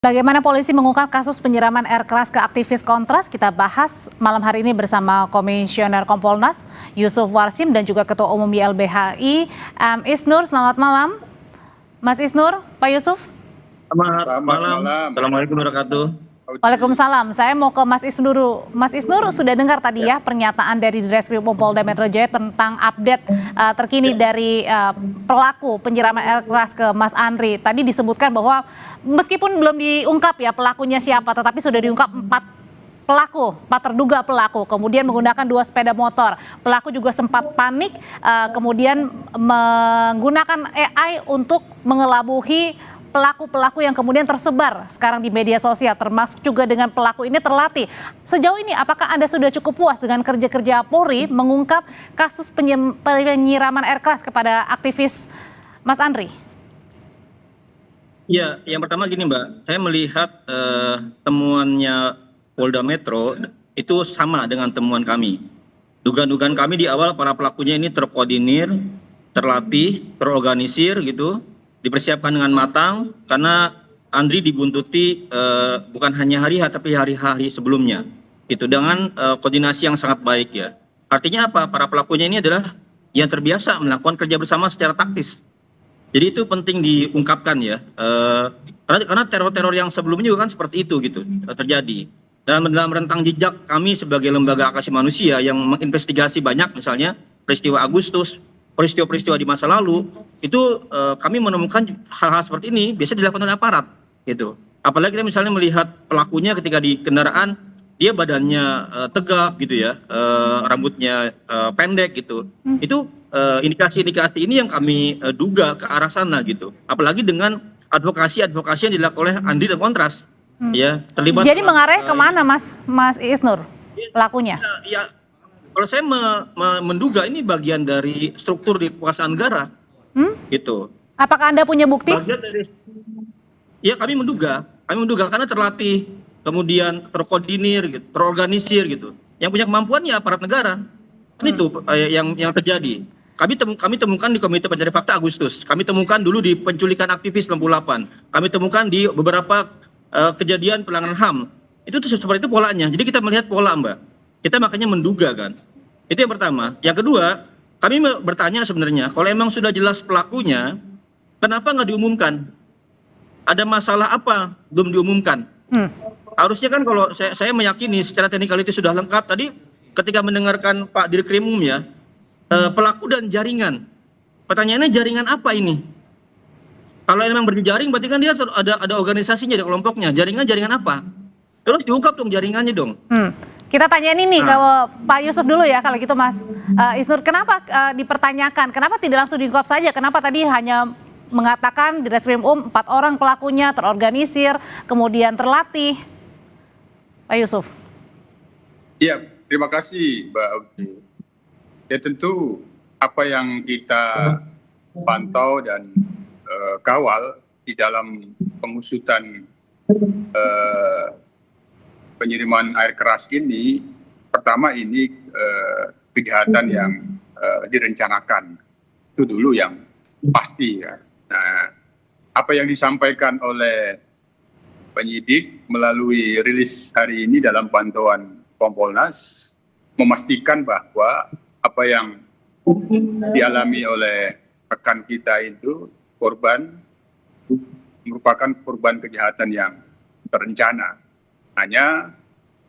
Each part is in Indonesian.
Bagaimana polisi mengungkap kasus penyiraman air keras ke aktivis Kontras? Kita bahas malam hari ini bersama Komisioner Kompolnas Yusuf Warsim dan juga Ketua Umum YLBHI Isnur. Selamat malam, Mas Isnur, Pak Yusuf. Selamat malam. Assalamualaikum warahmatullahi wabarakatuh. Waalaikumsalam. Saya mau ke Mas Isnur dulu. Mas Isnur sudah dengar tadi ya pernyataan dari Ditreskrim Polda Metro Jaya tentang update terkini dari pelaku penyiraman air keras ke Mas Andri. Tadi disebutkan bahwa meskipun belum diungkap ya pelakunya siapa, tetapi sudah diungkap 4 terduga pelaku, kemudian menggunakan 2 sepeda motor. Pelaku juga sempat panik, kemudian menggunakan AI untuk mengelabuhi pelaku-pelaku yang kemudian tersebar sekarang di media sosial, termasuk juga dengan pelaku ini terlatih. Sejauh ini apakah Anda sudah cukup puas dengan kerja-kerja Polri mengungkap kasus penyiraman air keras kepada aktivis Mas Andri? Ya, yang pertama gini Mbak, saya melihat temuannya Polda Metro itu sama dengan temuan kami. Dugaan-dugaan kami di awal para pelakunya ini terkoordinir, terlatih, terorganisir gitu, dipersiapkan dengan matang karena Andri dibuntuti bukan hanya hari H tapi hari-hari sebelumnya itu dengan koordinasi yang sangat baik ya. Artinya apa? Para pelakunya ini adalah yang terbiasa melakukan kerja bersama secara taktis. Jadi itu penting diungkapkan ya. Karena teror-teror yang sebelumnya juga kan seperti itu gitu terjadi. Dalam rentang jejak kami sebagai lembaga hak asasi manusia yang menginvestigasi banyak misalnya peristiwa Agustus, peristiwa-peristiwa di masa lalu itu kami menemukan hal-hal seperti ini biasa dilakukan oleh aparat gitu. Apalagi kita misalnya melihat pelakunya ketika di kendaraan dia badannya tegap gitu ya, rambutnya pendek gitu. Itu indikasi-indikasi ini yang kami duga ke arah sana gitu. Apalagi dengan advokasi yang dilakukan oleh Andri dan Kontras ya terlibat. Jadi mengarah kemana Mas Isnur pelakunya? Ya, kalau saya menduga ini bagian dari struktur di kekuasaan negara, gitu. Apakah Anda punya bukti? Ya kami menduga karena terlatih, kemudian terkoordinir, gitu, terorganisir gitu. Yang punya kemampuan ya aparat negara. Itu yang terjadi. Kami temukan di Komite Pencari Fakta Agustus. Kami temukan dulu di penculikan aktivis 98. Kami temukan di beberapa kejadian pelanggaran HAM. Itu seperti itu polanya. Jadi kita melihat pola, Mbak. Kita makanya menduga kan. Itu yang pertama. Yang kedua, kami bertanya sebenarnya, kalau emang sudah jelas pelakunya, kenapa nggak diumumkan? Ada masalah apa belum diumumkan? Harusnya kan kalau saya meyakini secara teknikalitas sudah lengkap. Tadi ketika mendengarkan Pak Dirkrimum ya, pelaku dan jaringan. Pertanyaannya jaringan apa ini? Kalau memang berjaring berarti kan dia ada organisasinya, ada kelompoknya. Jaringan apa? Terus diungkap dong jaringannya dong. Kita tanyain ini kalau Pak Yusuf dulu ya kalau gitu Mas Isnur. Kenapa dipertanyakan? Kenapa tidak langsung diungkap saja? Kenapa tadi hanya mengatakan di Ditreskrim 4 orang pelakunya terorganisir, kemudian terlatih? Pak Yusuf. Iya, terima kasih Mbak Audi. Ya tentu apa yang kita pantau dan kawal di dalam pengusutan penyiraman air keras ini, pertama ini kejahatan yang direncanakan, itu dulu yang pasti ya. Nah, apa yang disampaikan oleh penyidik melalui rilis hari ini dalam pantauan Kompolnas memastikan bahwa apa yang dialami oleh rekan kita itu korban merupakan korban kejahatan yang terencana. Hanya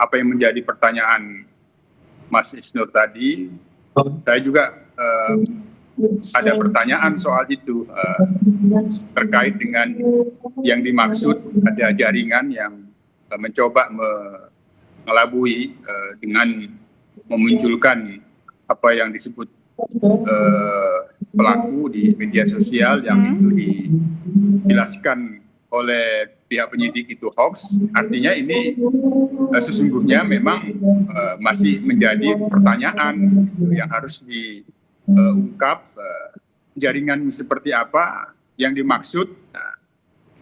apa yang menjadi pertanyaan Mas Isnur tadi, saya juga ada pertanyaan soal itu terkait dengan yang dimaksud ada jaringan yang mencoba mengelabui dengan memunculkan apa yang disebut pelaku di media sosial yang itu dijelaskan oleh pihak penyidik itu hoax. Artinya ini sesungguhnya memang masih menjadi pertanyaan yang harus diungkap, jaringan seperti apa yang dimaksud. Nah,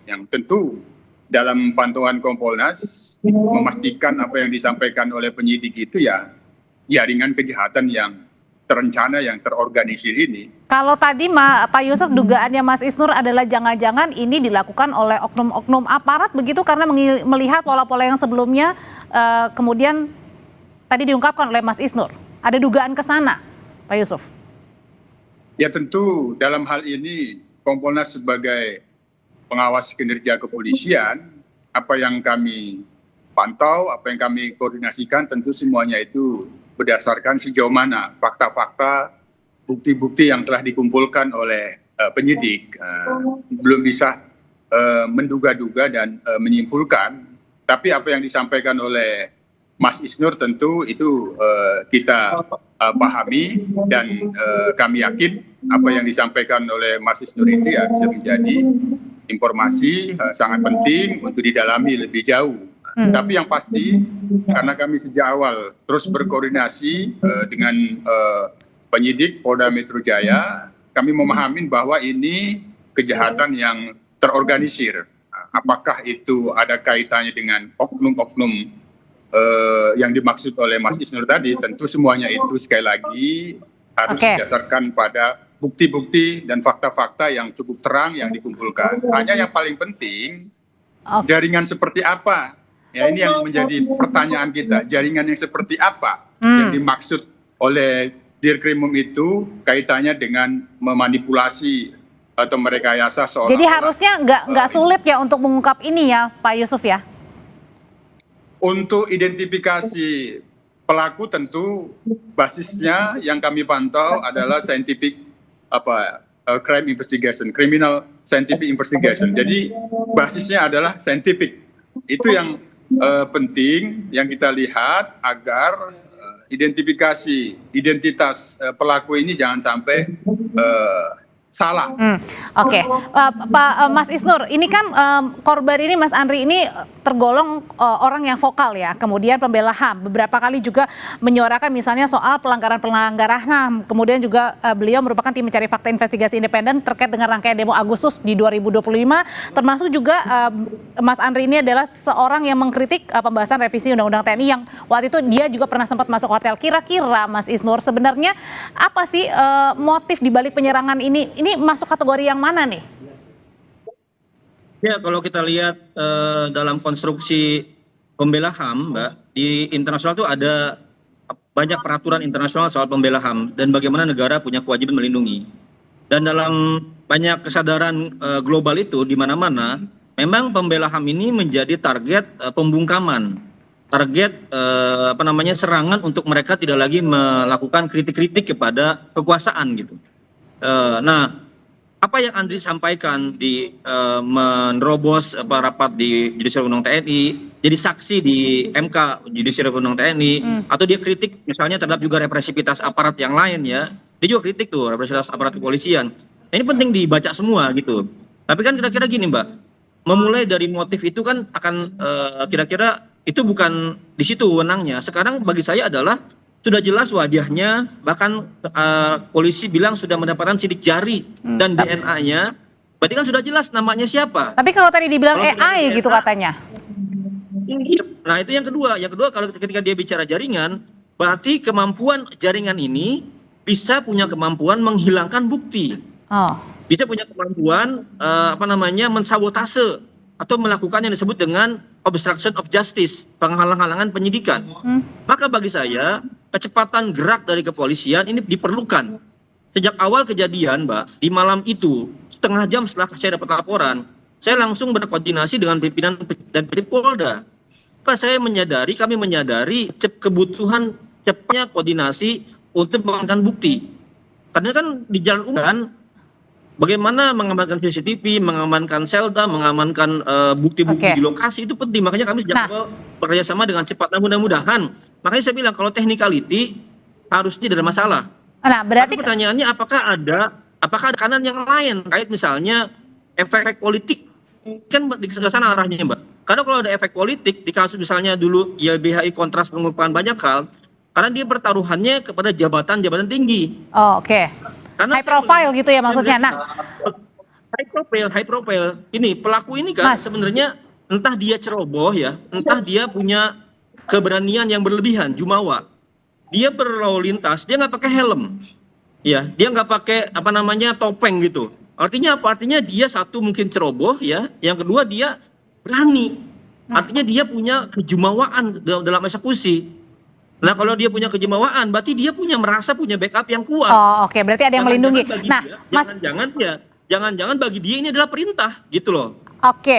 yang tentu dalam pantauan Kompolnas memastikan apa yang disampaikan oleh penyidik itu ya jaringan kejahatan yang terencana, yang terorganisir ini. Kalau tadi Pak Yusuf, dugaannya Mas Isnur adalah jangan-jangan ini dilakukan oleh oknum-oknum aparat begitu, karena melihat pola-pola yang sebelumnya kemudian tadi diungkapkan oleh Mas Isnur. Ada dugaan ke sana, Pak Yusuf? Ya tentu dalam hal ini Kompolnas sebagai pengawas kinerja kepolisian, apa yang kami pantau, apa yang kami koordinasikan, tentu semuanya itu berdasarkan sejauh mana fakta-fakta, bukti-bukti yang telah dikumpulkan oleh penyidik. Belum bisa menduga-duga dan menyimpulkan, tapi apa yang disampaikan oleh Mas Isnur tentu itu kita pahami, dan kami yakin apa yang disampaikan oleh Mas Isnur itu ya bisa menjadi informasi sangat penting untuk didalami lebih jauh. Tapi yang pasti, karena kami sejak awal terus berkoordinasi dengan penyidik Polda Metro Jaya, kami memahami bahwa ini kejahatan yang terorganisir. Apakah itu ada kaitannya dengan oknum-oknum yang dimaksud oleh Mas Isnur tadi? Tentu semuanya itu sekali lagi harus didasarkan pada bukti-bukti dan fakta-fakta yang cukup terang yang dikumpulkan. Hanya yang paling penting, jaringan seperti apa? Ya, ini yang menjadi pertanyaan kita. Jaringan yang seperti apa yang dimaksud oleh Dirkrimum itu kaitannya dengan memanipulasi atau merekayasa seolah-olah. Jadi harusnya nggak sulit ya untuk mengungkap ini ya, Pak Yusuf ya? Untuk identifikasi pelaku tentu basisnya yang kami pantau adalah scientific crime investigation, criminal scientific investigation. Jadi basisnya adalah scientific. Itu yang penting yang kita lihat agar identitas pelaku ini jangan sampai salah. Oke. Pak Mas Isnur, ini kan korban ini Mas Andri ini tergolong orang yang vokal ya, kemudian pembela HAM, beberapa kali juga menyuarakan misalnya soal pelanggaran HAM, kemudian juga beliau merupakan tim mencari fakta investigasi independen terkait dengan rangkaian demo Agustus di 2025, termasuk juga Mas Andri ini adalah seorang yang mengkritik pembahasan revisi Undang-Undang TNI yang waktu itu dia juga pernah sempat masuk hotel. Kira-kira Mas Isnur sebenarnya apa sih motif dibalik penyerangan ini? Ini masuk kategori yang mana nih? Ya, kalau kita lihat dalam konstruksi pembela HAM, Mbak, di internasional itu ada banyak peraturan internasional soal pembela HAM dan bagaimana negara punya kewajiban melindungi. Dan dalam banyak kesadaran global itu di mana-mana, memang pembela HAM ini menjadi target pembungkaman, target serangan untuk mereka tidak lagi melakukan kritik-kritik kepada kekuasaan gitu. Nah, apa yang Andri sampaikan di menerobos rapat di Judicial Undang TNI, jadi saksi di MK Judicial Undang TNI, atau dia kritik misalnya terhadap juga represivitas aparat yang lain ya, dia juga kritik tuh represivitas aparat kepolisian. Nah, ini penting dibaca semua gitu. Tapi kan kira-kira gini Mbak, memulai dari motif itu kan akan kira-kira itu bukan di situ wewenangnya. Sekarang bagi saya adalah sudah jelas wajahnya, bahkan polisi bilang sudah mendapatkan sidik jari dan DNA-nya, berarti kan sudah jelas namanya siapa. Tapi kalau tadi dibilang AI gitu katanya. Nah itu yang kedua kalau ketika dia bicara jaringan, berarti kemampuan jaringan ini bisa punya kemampuan menghilangkan bukti, bisa punya kemampuan mensabotase atau melakukan yang disebut dengan obstruction of justice, penghalang-halangan penyidikan. Maka bagi saya kecepatan gerak dari kepolisian ini diperlukan. Sejak awal kejadian, Mbak, di malam itu setengah jam setelah saya dapat laporan, saya langsung berkoordinasi dengan pimpinan dan Polda. Kami menyadari kebutuhan cepatnya koordinasi untuk mengamankan bukti. Karena kan di jalan umum bagaimana mengamankan CCTV, mengamankan Selda, mengamankan bukti-bukti di lokasi itu penting. Makanya kami bekerja sama dengan cepat. Nah, mudah-mudahan. Makanya saya bilang kalau technicality harusnya tidak ada masalah. Nah, berarti pertanyaannya apakah ada kanan yang lain kait misalnya efek politik, kan di sana arahnya Mbak. Karena kalau ada efek politik di kasus misalnya dulu YLBHI kontras pengukuhan banyak hal, karena dia pertaruhannya kepada jabatan-jabatan tinggi. Karena high profile gitu ya maksudnya. Nah, high profile. Ini pelaku ini kan sebenarnya entah dia ceroboh ya, entah dia punya keberanian yang berlebihan, jumawa. dia berlalu lintas, dia nggak pakai helm, ya, dia nggak pakai apa namanya topeng gitu. Artinya apa? Artinya dia satu mungkin ceroboh, ya, yang kedua dia berani. Artinya dia punya kejumawaan dalam eksekusi. Nah, kalau dia punya kejumawaan, berarti dia merasa punya backup yang kuat. Oh, oke, berarti ada yang melindungi. Nah, Mas, jangan-jangan bagi dia ini adalah perintah, gitu loh. oke.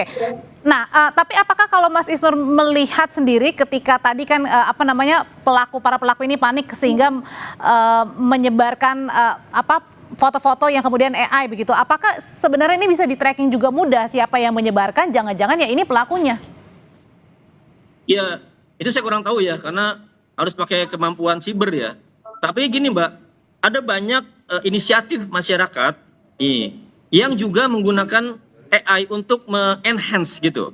Nah, tapi apakah kalau Mas Isnur melihat sendiri ketika tadi kan para pelaku ini panik sehingga menyebarkan foto-foto yang kemudian AI begitu. Apakah sebenarnya ini bisa di-tracking juga mudah siapa yang menyebarkan? Jangan-jangan ya ini pelakunya. Ya, itu saya kurang tahu ya, karena harus pakai kemampuan siber ya. Tapi gini Mbak, ada banyak inisiatif masyarakat yang juga menggunakan AI untuk me-enhance gitu.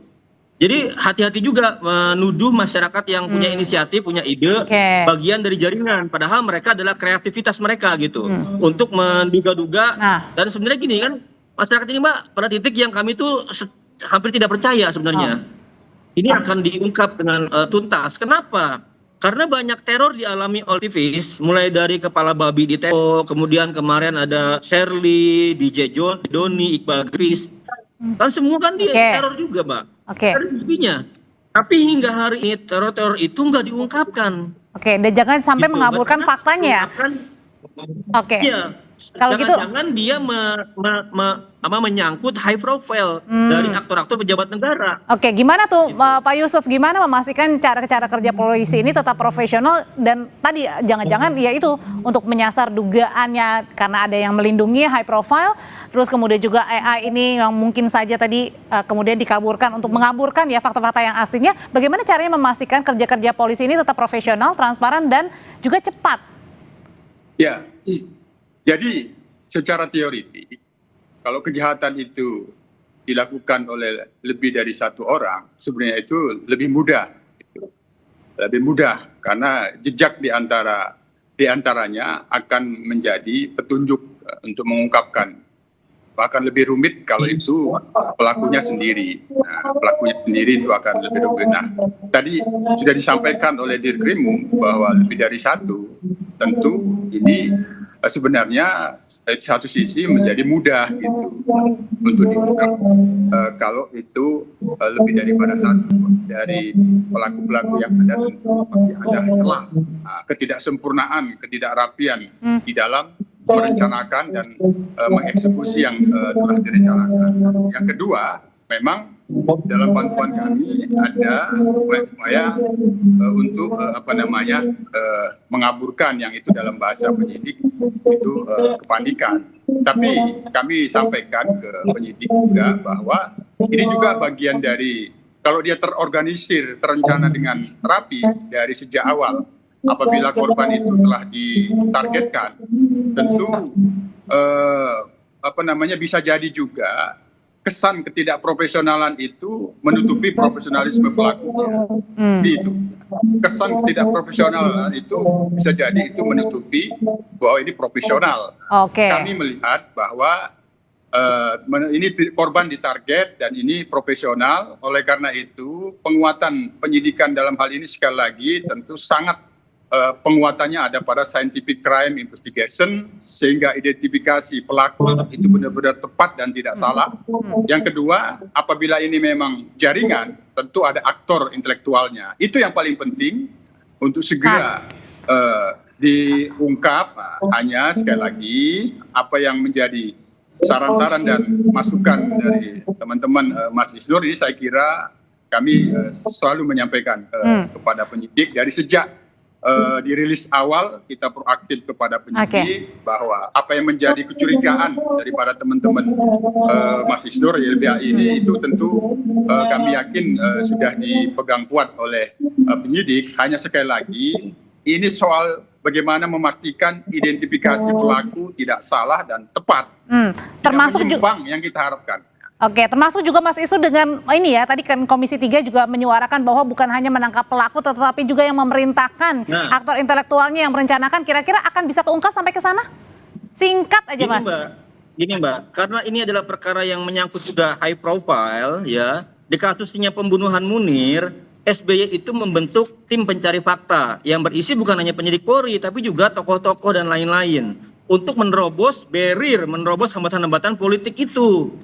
Jadi hati-hati juga menuduh masyarakat yang punya inisiatif, punya ide, bagian dari jaringan. Padahal mereka adalah kreativitas mereka gitu. Untuk menduga-duga. Dan sebenarnya gini kan, masyarakat ini Mbak, pada titik yang kami tuh hampir tidak percaya sebenarnya. Ini akan diungkap dengan tuntas. Kenapa? Karena banyak teror dialami aktivis, mulai dari kepala babi di Teko, kemudian kemarin ada Shirley, DJ John, Doni, Iqbal Gris. Kan semua kan dia teror juga, Mbak. Ada buktinya. Tapi hingga hari ini teror-teror itu nggak diungkapkan. Oke, dan jangan sampai mengaburkan faktanya. Oke. Iya. Kalau gitu, jangan dia menyangkut high profile dari aktor-aktor pejabat negara. Oke, gimana tuh Pak Yusuf, gimana memastikan cara-cara kerja polisi ini tetap profesional dan tadi jangan-jangan ya itu untuk menyasar dugaannya karena ada yang melindungi high profile, terus kemudian juga AI ini yang mungkin saja tadi kemudian dikaburkan untuk mengaburkan ya fakta-fakta yang aslinya. Bagaimana caranya memastikan kerja-kerja polisi ini tetap profesional, transparan dan juga cepat? Ya. Jadi secara teoritik, kalau kejahatan itu dilakukan oleh lebih dari satu orang, sebenarnya itu lebih mudah. Lebih mudah karena jejak di antaranya akan menjadi petunjuk untuk mengungkapkan. Bahkan lebih rumit kalau itu pelakunya sendiri. Nah, pelakunya sendiri itu akan lebih rumit. Nah, tadi sudah disampaikan oleh Dirkrimum bahwa lebih dari satu, tentu ini sebenarnya satu sisi menjadi mudah gitu untuk diungkap kalau itu lebih daripada satu dari pelaku-pelaku yang ada, tentu ada celah ketidaksempurnaan, ketidakrapian di dalam merencanakan dan mengeksekusi yang telah direncanakan. Yang kedua, memang dalam panduan kami ada upaya untuk mengaburkan yang itu dalam bahasa penyidik itu kepanikan. Tapi kami sampaikan ke penyidik juga bahwa ini juga bagian dari kalau dia terorganisir, terencana dengan rapi dari sejak awal. Apabila korban itu telah ditargetkan, tentu bisa jadi juga kesan ketidakprofesionalan itu menutupi profesionalisme pelakunya. Itu kesan ketidakprofesionalan itu bisa jadi itu menutupi bahwa ini profesional. Kami melihat bahwa ini korban ditarget dan ini profesional. Oleh karena itu penguatan penyidikan dalam hal ini sekali lagi tentu sangat penguatannya ada pada scientific crime investigation sehingga identifikasi pelaku itu benar-benar tepat dan tidak salah. Yang kedua, apabila ini memang jaringan, tentu ada aktor intelektualnya. Itu yang paling penting untuk segera diungkap. Hanya sekali lagi apa yang menjadi saran-saran dan masukan dari teman-teman Mas Isnur ini saya kira kami selalu menyampaikan kepada penyidik dari sejak dirilis awal kita proaktif kepada penyidik bahwa apa yang menjadi kecurigaan daripada teman-teman Mas Isnur YLBHI ini itu tentu kami yakin sudah dipegang kuat oleh penyidik. Hanya sekali lagi ini soal bagaimana memastikan identifikasi pelaku tidak salah dan tepat, termasuk tidak menyimpang yang kita harapkan. Oke, termasuk juga Mas Isnur dengan ini ya, tadi kan Komisi 3 juga menyuarakan bahwa bukan hanya menangkap pelaku tetapi juga yang memerintahkan aktor intelektualnya yang merencanakan. Kira-kira akan bisa keungkap sampai ke sana? Singkat aja Mas. Gini Mbak, karena ini adalah perkara yang menyangkut juga high profile ya. Di kasusnya pembunuhan Munir, SBY itu membentuk tim pencari fakta yang berisi bukan hanya penyidik Polri, tapi juga tokoh-tokoh dan lain-lain untuk menerobos barrier, menerobos hambatan-hambatan politik itu,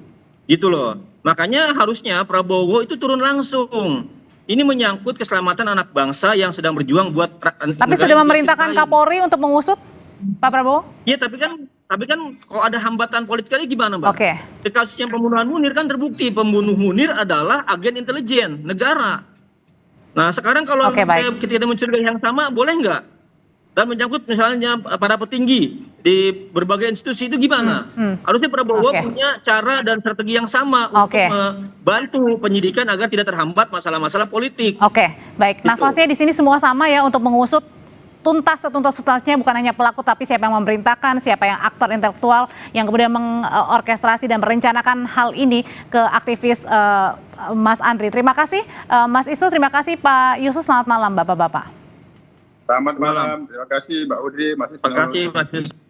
gitu loh. Makanya harusnya Prabowo itu turun langsung. Ini menyangkut keselamatan anak bangsa yang sedang berjuang buat. Tapi sudah memerintahkan Kapolri untuk mengusut, Pak Prabowo? Iya, tapi kan kalau ada hambatan politiknya gimana, Mbak? Oke. Di kasusnya pembunuhan Munir kan terbukti pembunuh Munir adalah agen intelijen negara. Nah, sekarang kalau kita mencurigai yang sama, boleh nggak? Dan menyangkut misalnya para petinggi di berbagai institusi itu gimana? Harusnya Prabowo punya cara dan strategi yang sama untuk membantu penyidikan agar tidak terhambat masalah-masalah politik. Oke, baik. Nafasnya di sini semua sama ya untuk mengusut tuntas setuntas-tuntasnya, bukan hanya pelaku tapi siapa yang memerintahkan, siapa yang aktor intelektual yang kemudian mengorkestrasi dan merencanakan hal ini ke aktivis Mas Andri. Terima kasih Mas Isnur, terima kasih Pak Yusuf, selamat malam Bapak-Bapak. Selamat malam, terima kasih Mbak Udri, Mas Isnur. Terima kasih Mas Yusuf.